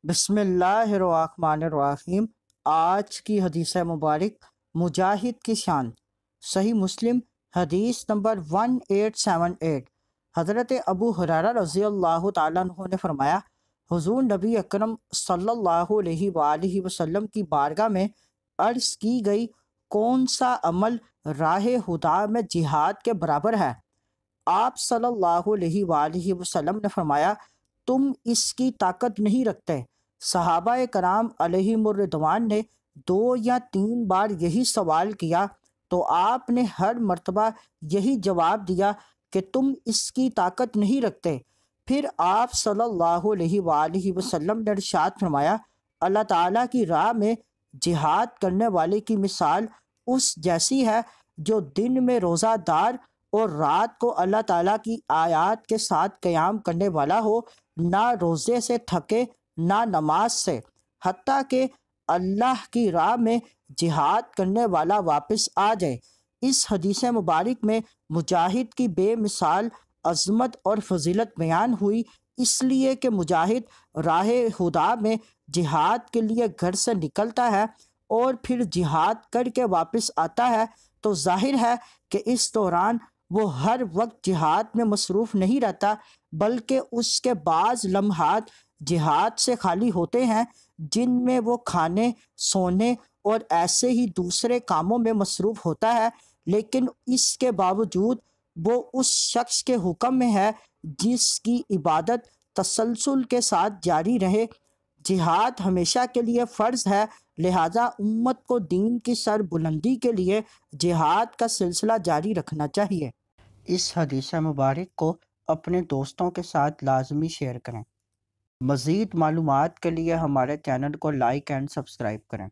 بسم اللہ الرحمن الرحیم۔ آج کی حدیث مبارک مجاہد کی شان۔ صحیح مسلم حدیث نمبر 1878۔ حضرت ابو ہریرہ رضی اللہ تعالیٰ عنہ نے فرمایا، حضور نبی اکرم صلی اللہ علیہ وآلہ وسلم کی بارگاہ میں عرض کی گئی، کون سا عمل راہ خدا میں جہاد کے برابر ہے؟ آپ صلی اللہ علیہ وآلہ وسلم نے فرمایا، تم اس کی طاقت نہیں رکھتے۔ صحابہ کرام علیہم الرضوان نے 2 یا 3 بار یہی سوال کیا تو آپ نے ہر مرتبہ یہی جواب دیا کہ تم اس کی طاقت نہیں رکھتے۔ پھر آپ صلی اللہ علیہ وآلہ وسلم نے ارشاد فرمایا، اللہ تعالیٰ کی راہ میں جہاد کرنے والے کی مثال اس جیسی ہے جو دن میں روزہ دار اور رات کو اللہ تعالیٰ کی آیات کے ساتھ قیام کرنے والا ہو، نہ روزے سے تھکے نہ نماز سے، حتیٰ کہ اللہ کی راہ میں جہاد کرنے والا واپس آ جائے۔ اس حدیث مبارک میں مجاہد کی بے مثال عظمت اور فضیلت بیان ہوئی، اس لیے کہ مجاہد راہ خدا میں جہاد کے لیے گھر سے نکلتا ہے اور پھر جہاد کر کے واپس آتا ہے، تو ظاہر ہے کہ اس دوران وہ ہر وقت جہاد میں مصروف نہیں رہتا، بلکہ اس کے بعض لمحات جہاد سے خالی ہوتے ہیں جن میں وہ کھانے، سونے اور ایسے ہی دوسرے کاموں میں مصروف ہوتا ہے، لیکن اس کے باوجود وہ اس شخص کے حکم میں ہے جس کی عبادت تسلسل کے ساتھ جاری رہے۔ جہاد ہمیشہ کے لیے فرض ہے، لہٰذا امت کو دین کی سر بلندی کے لیے جہاد کا سلسلہ جاری رکھنا چاہیے۔ اس حدیث مبارک کو اپنے دوستوں کے ساتھ لازمی شیئر کریں۔ مزید معلومات کے لیے ہمارے چینل کو لائک اینڈ سبسکرائب کریں۔